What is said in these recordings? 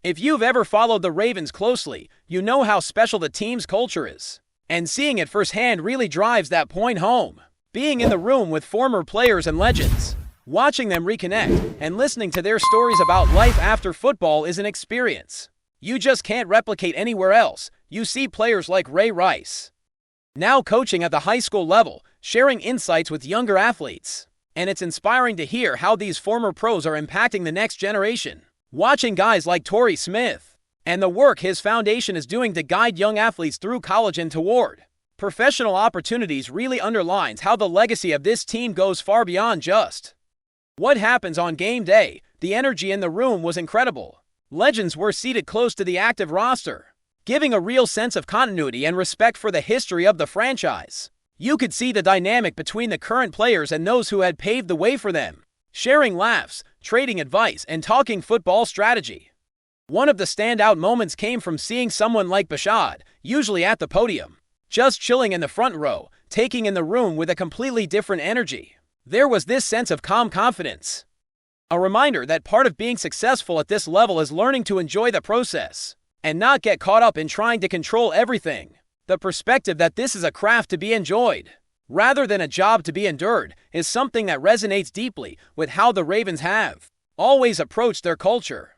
If you've ever followed the Ravens closely, you know how special the team's culture is. And seeing it firsthand really drives that point home. Being in the room with former players and legends, watching them reconnect, and listening to their stories about life after football is an experience you just can't replicate anywhere else. You see players like Ray Rice, now coaching at the high school level, sharing insights with younger athletes. And it's inspiring to hear how these former pros are impacting the next generation. Watching guys like Torrey Smith and the work his foundation is doing to guide young athletes through college and toward professional opportunities really underlines how the legacy of this team goes far beyond just what happens on game day. The energy in the room was incredible. Legends were seated close to the active roster, giving a real sense of continuity and respect for the history of the franchise. You could see the dynamic between the current players and those who had paved the way for them, sharing laughs, trading advice, and talking football strategy. One of the standout moments came from seeing someone like BISCIOTTI, usually at the podium, just chilling in the front row, taking in the room with a completely different energy. There was this sense of calm confidence, a reminder that part of being successful at this level is learning to enjoy the process and not get caught up in trying to control everything. The perspective that this is a craft to be enjoyed, rather than a job to be endured, is something that resonates deeply with how the Ravens have always approached their culture.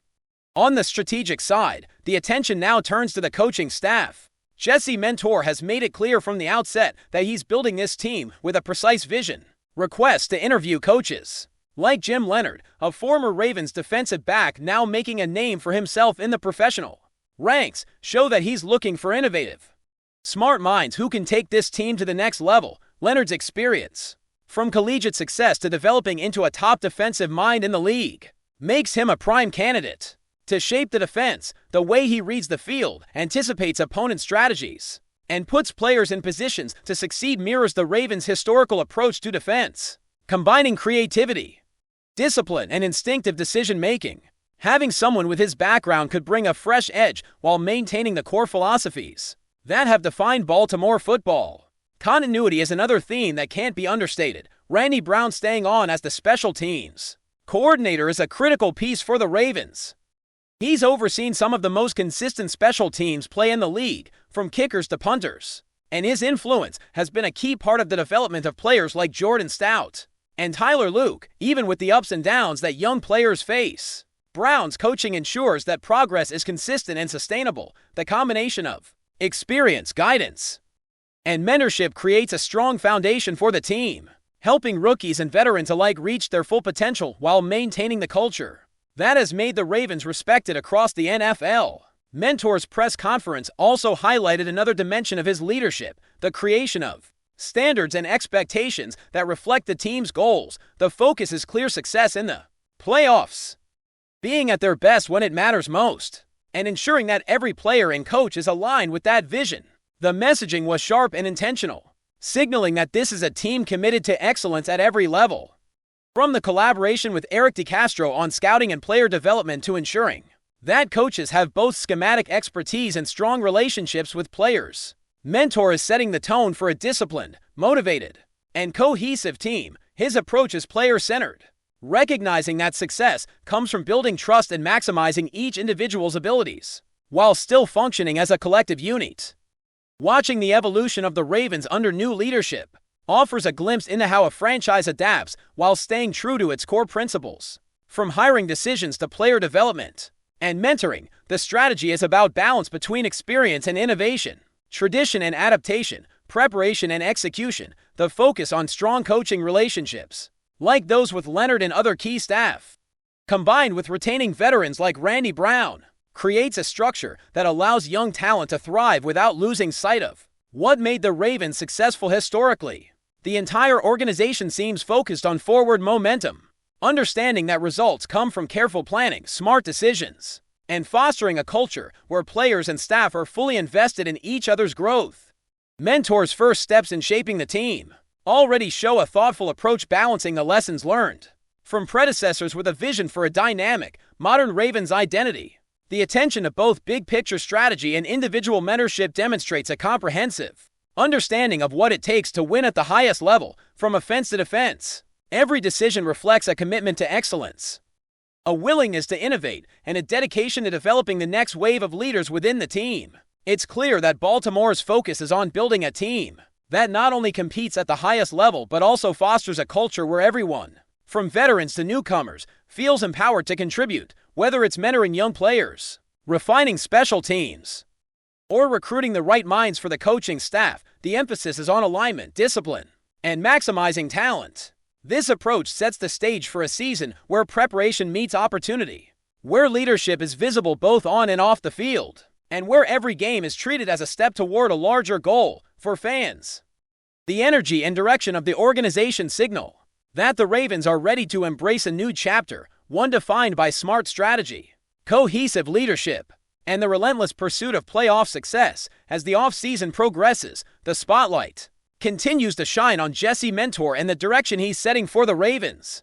On the strategic side, the attention now turns to the coaching staff. Jesse Mentor has made it clear from the outset that he's building this team with a precise vision. Requests to interview coaches like Jim Leonhard, a former Ravens defensive back now making a name for himself in the professional ranks, show that he's looking for innovative, smart minds who can take this team to the next level. Leonard's experience, from collegiate success to developing into a top defensive mind in the league, makes him a prime candidate to shape the defense. The way he reads the field, anticipates opponent strategies, and puts players in positions to succeed mirrors the Ravens' historical approach to defense, combining creativity, discipline, and instinctive decision-making. Having someone with his background could bring a fresh edge while maintaining the core philosophies that have defined Baltimore football. Continuity is another theme that can't be understated. Randy Brown staying on as the special teams coordinator is a critical piece for the Ravens. He's overseen some of the most consistent special teams play in the league, from kickers to punters, and his influence has been a key part of the development of players like Jordan Stout and Tyler Luke, even with the ups and downs that young players face. Brown's coaching ensures that progress is consistent and sustainable. The combination of experience, guidance, and mentorship creates a strong foundation for the team, helping rookies and veterans alike reach their full potential while maintaining the culture that has made the Ravens respected across the NFL. Mentor's press conference also highlighted another dimension of his leadership, the creation of standards and expectations that reflect the team's goals. The focus is clear: success in the playoffs, being at their best when it matters most, and ensuring that every player and coach is aligned with that vision. The messaging was sharp and intentional, signaling that this is a team committed to excellence at every level. From the collaboration with Eric DeCastro on scouting and player development to ensuring that coaches have both schematic expertise and strong relationships with players, Mentor is setting the tone for a disciplined, motivated, and cohesive team. His approach is player-centered, recognizing that success comes from building trust and maximizing each individual's abilities, while still functioning as a collective unit. Watching the evolution of the Ravens under new leadership offers a glimpse into how a franchise adapts while staying true to its core principles. From hiring decisions to player development and mentoring, the strategy is about balance between experience and innovation, tradition and adaptation, preparation and execution. The focus on strong coaching relationships, like those with Leonhard and other key staff, combined with retaining veterans like Randy Brown, creates a structure that allows young talent to thrive without losing sight of what made the Ravens successful historically. The entire organization seems focused on forward momentum, understanding that results come from careful planning, smart decisions, and fostering a culture where players and staff are fully invested in each other's growth. Mentor's first steps in shaping the team already show a thoughtful approach, balancing the lessons learned from predecessors with a vision for a dynamic, modern Ravens identity. The attention to both big-picture strategy and individual mentorship demonstrates a comprehensive understanding of what it takes to win at the highest level, from offense to defense. Every decision reflects a commitment to excellence, a willingness to innovate, and a dedication to developing the next wave of leaders within the team. It's clear that Baltimore's focus is on building a team that not only competes at the highest level but also fosters a culture where everyone, from veterans to newcomers, feels empowered to contribute, whether it's mentoring young players, refining special teams, or recruiting the right minds for the coaching staff. The emphasis is on alignment, discipline, and maximizing talent. This approach sets the stage for a season where preparation meets opportunity, where leadership is visible both on and off the field, and where every game is treated as a step toward a larger goal for fans. The energy and direction of the organization signal that the Ravens are ready to embrace a new chapter, one defined by smart strategy, cohesive leadership, and the relentless pursuit of playoff success. As the offseason progresses, the spotlight continues to shine on Jesse Mentor and the direction he's setting for the Ravens.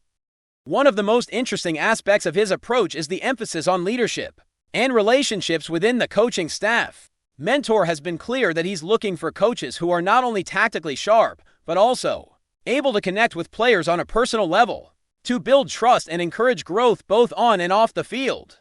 One of the most interesting aspects of his approach is the emphasis on leadership and relationships within the coaching staff. Mentor has been clear that he's looking for coaches who are not only tactically sharp, but also able to connect with players on a personal level, to build trust and encourage growth both on and off the field.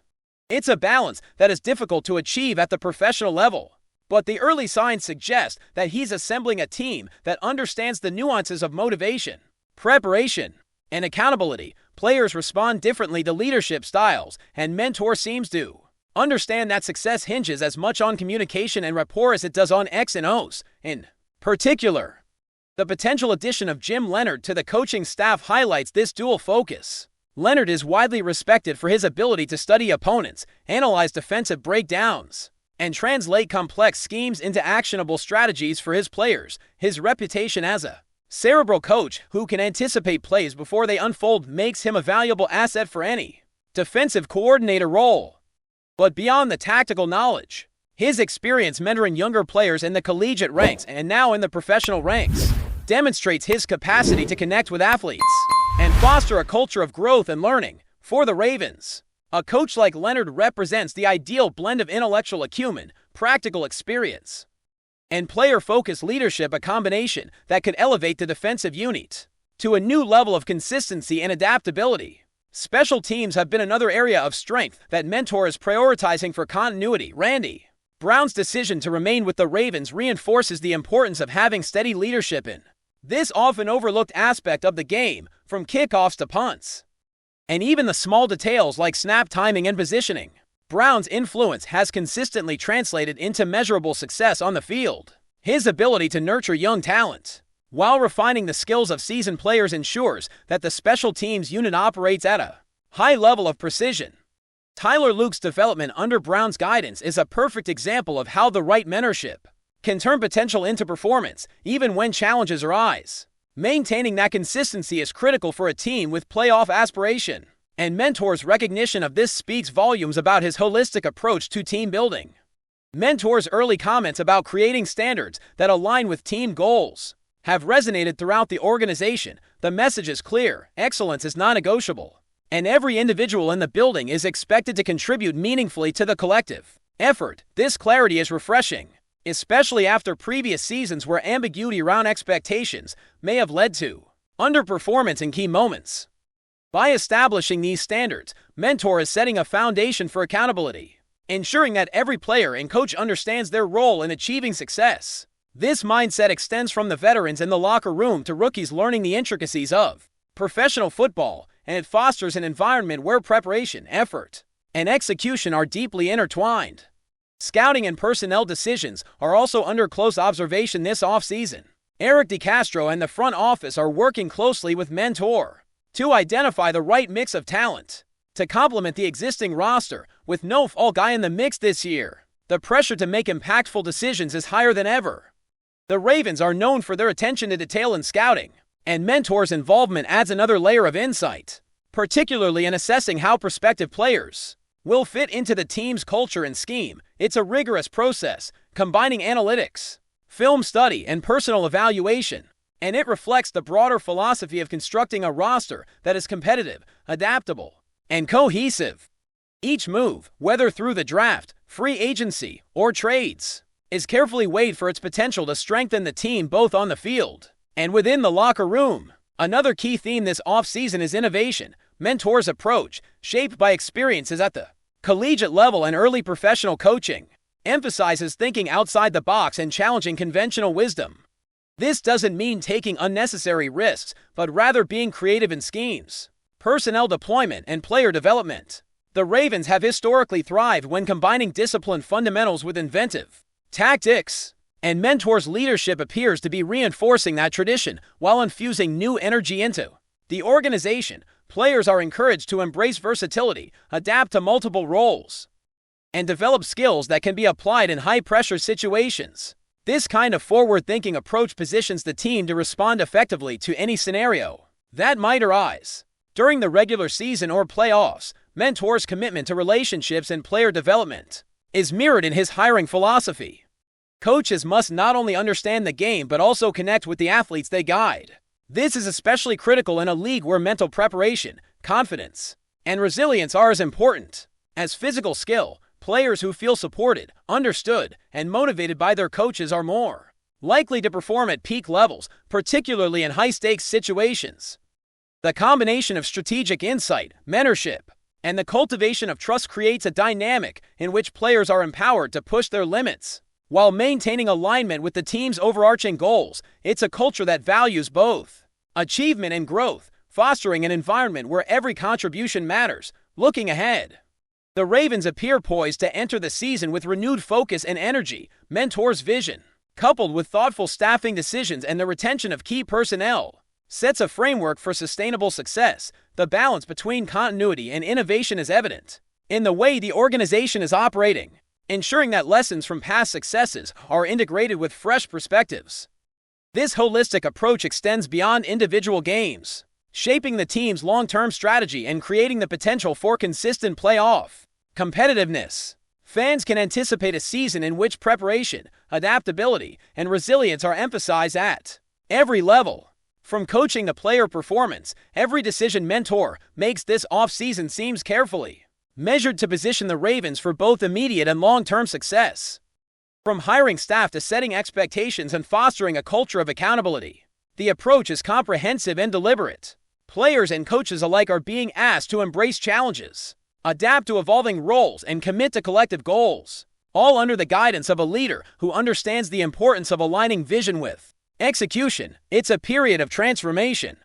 It's a balance that is difficult to achieve at the professional level, but the early signs suggest that he's assembling a team that understands the nuances of motivation, preparation, and accountability. Players respond differently to leadership styles, and Mentor seems to understand that success hinges as much on communication and rapport as it does on X and O's. In particular, the potential addition of Jim Leonhard to the coaching staff highlights this dual focus. Leonhard is widely respected for his ability to study opponents, analyze defensive breakdowns, and translate complex schemes into actionable strategies for his players. His reputation as a cerebral coach who can anticipate plays before they unfold makes him a valuable asset for any defensive coordinator role. But beyond the tactical knowledge, his experience mentoring younger players in the collegiate ranks and now in the professional ranks demonstrates his capacity to connect with athletes and foster a culture of growth and learning. For the Ravens, a coach like Leonhard represents the ideal blend of intellectual acumen, practical experience, and player-focused leadership, a combination that could elevate the defensive unit to a new level of consistency and adaptability. Special teams have been another area of strength that Mentor is prioritizing for continuity. Randy Brown's decision to remain with the Ravens reinforces the importance of having steady leadership in this often overlooked aspect of the game, from kickoffs to punts, and even the small details like snap timing and positioning. Brown's influence has consistently translated into measurable success on the field. His ability to nurture young talent while refining the skills of seasoned players ensures that the special teams unit operates at a high level of precision. Tyler Luke's development under Brown's guidance is a perfect example of how the right mentorship can turn potential into performance, even when challenges arise. Maintaining that consistency is critical for a team with playoff aspiration, and Mentor's recognition of this speaks volumes about his holistic approach to team building. Mentor's early comments about creating standards that align with team goals have resonated throughout the organization. The message is clear: excellence is non-negotiable, and every individual in the building is expected to contribute meaningfully to the collective effort. This clarity is refreshing, especially after previous seasons where ambiguity around expectations may have led to underperformance in key moments. By establishing these standards, Mentor is setting a foundation for accountability, ensuring that every player and coach understands their role in achieving success. This mindset extends from the veterans in the locker room to rookies learning the intricacies of professional football, and it fosters an environment where preparation, effort, and execution are deeply intertwined. Scouting and personnel decisions are also under close observation this offseason. Eric DeCastro and the front office are working closely with Mentor to identify the right mix of talent to complement the existing roster. With no fall guy in the mix this year, the pressure to make impactful decisions is higher than ever. The Ravens are known for their attention to detail in scouting, and Mentor's involvement adds another layer of insight, particularly in assessing how prospective players will fit into the team's culture and scheme. It's a rigorous process, combining analytics, film study, and personal evaluation, and it reflects the broader philosophy of constructing a roster that is competitive, adaptable, and cohesive. Each move, whether through the draft, free agency, or trades, is carefully weighed for its potential to strengthen the team both on the field and within the locker room. Another key theme this offseason is innovation. Mentor's approach, shaped by experiences at the collegiate level and early professional coaching, emphasizes thinking outside the box and challenging conventional wisdom. This doesn't mean taking unnecessary risks, but rather being creative in schemes, personnel deployment, and player development. The Ravens have historically thrived when combining disciplined fundamentals with inventive tactics, and Mentor's leadership appears to be reinforcing that tradition while infusing new energy into the organization. Players are encouraged to embrace versatility, adapt to multiple roles, and develop skills that can be applied in high-pressure situations. This kind of forward-thinking approach positions the team to respond effectively to any scenario that might arise. During the regular season or playoffs, Mentor's commitment to relationships and player development is mirrored in his hiring philosophy. Coaches must not only understand the game but also connect with the athletes they guide. This is especially critical in a league where mental preparation, confidence, and resilience are as important as physical skill. Players who feel supported, understood, and motivated by their coaches are more likely to perform at peak levels, particularly in high-stakes situations. The combination of strategic insight, mentorship, and the cultivation of trust creates a dynamic in which players are empowered to push their limits while maintaining alignment with the team's overarching goals. It's a culture that values both achievement and growth, fostering an environment where every contribution matters. Looking ahead, the Ravens appear poised to enter the season with renewed focus and energy. Mentor's vision, coupled with thoughtful staffing decisions and the retention of key personnel, sets a framework for sustainable success. The balance between continuity and innovation is evident in the way the organization is operating, ensuring that lessons from past successes are integrated with fresh perspectives. This holistic approach extends beyond individual games, shaping the team's long-term strategy and creating the potential for consistent playoff competitiveness. Fans can anticipate a season in which preparation, adaptability, and resilience are emphasized at every level. From coaching to player performance, every decision Mentor makes this offseason seems carefully measured to position the Ravens for both immediate and long-term success. From hiring staff to setting expectations and fostering a culture of accountability, the approach is comprehensive and deliberate. Players and coaches alike are being asked to embrace challenges, adapt to evolving roles, and commit to collective goals, all under the guidance of a leader who understands the importance of aligning vision with execution. It's a period of transformation,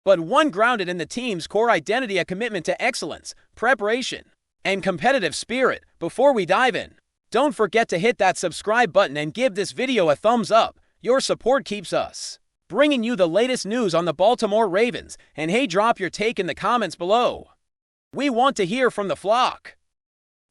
but one grounded in the team's core identity, a commitment to excellence, preparation, and competitive spirit. Before we dive in, don't forget to hit that subscribe button and give this video a thumbs up. Your support keeps us bringing you the latest news on the Baltimore Ravens. And hey, drop your take in the comments below. We want to hear from the flock.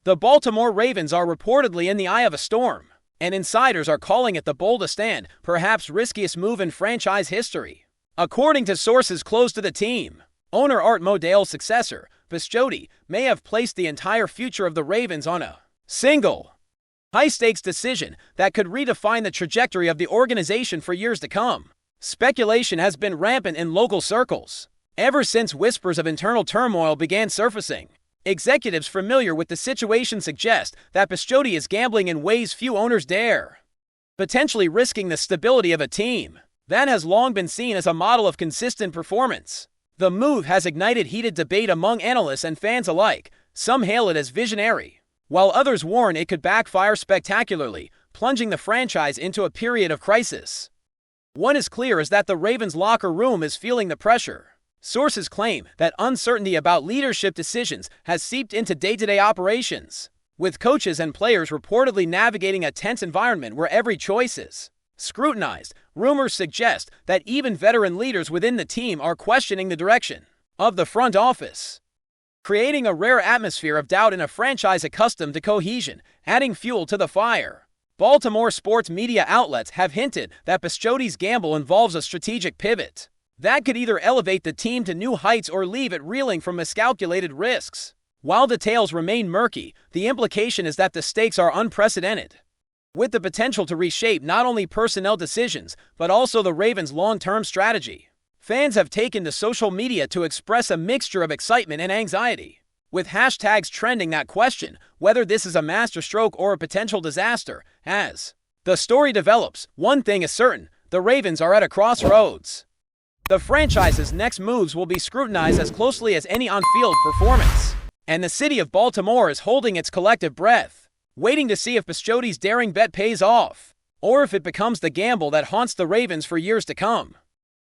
The Baltimore Ravens are reportedly in the eye of a storm, and insiders are calling it the boldest and perhaps riskiest move in franchise history. According to sources close to the team, owner Art Modell's successor, BISCIOTTI, may have placed the entire future of the Ravens on a single, high-stakes decision that could redefine the trajectory of the organization for years to come. Speculation has been rampant in local circles ever since whispers of internal turmoil began surfacing. Executives familiar with the situation suggest that BISCIOTTI is gambling in ways few owners dare, potentially risking the stability of a team that has long been seen as a model of consistent performance. The move has ignited heated debate among analysts and fans alike. Some hail it as visionary, while others warn it could backfire spectacularly, plunging the franchise into a period of crisis. One is clear is that the Ravens locker room is feeling the pressure. Sources claim that uncertainty about leadership decisions has seeped into day-to-day operations, with coaches and players reportedly navigating a tense environment where every choice is scrutinized. Rumors suggest that even veteran leaders within the team are questioning the direction of the front office, creating a rare atmosphere of doubt in a franchise accustomed to cohesion. Adding fuel to the fire, Baltimore sports media outlets have hinted that BISCIOTTI's gamble involves a strategic pivot that could either elevate the team to new heights or leave it reeling from miscalculated risks. While details remain murky, the implication is that the stakes are unprecedented, with the potential to reshape not only personnel decisions but also the Ravens' long-term strategy. Fans have taken to social media to express a mixture of excitement and anxiety, with hashtags trending that question whether this is a masterstroke or a potential disaster. As the story develops, one thing is certain: the Ravens are at a crossroads. The franchise's next moves will be scrutinized as closely as any on-field performance. And the city of Baltimore is holding its collective breath, waiting to see if Bisciotti's daring bet pays off, or if it becomes the gamble that haunts the Ravens for years to come.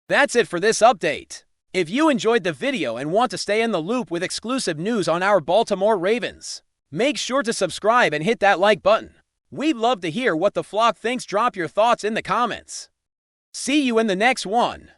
That's it for this update. If you enjoyed the video and want to stay in the loop with exclusive news on our Baltimore Ravens, make sure to subscribe and hit that like button. We'd love to hear what the flock thinks. Drop your thoughts in the comments. See you in the next one.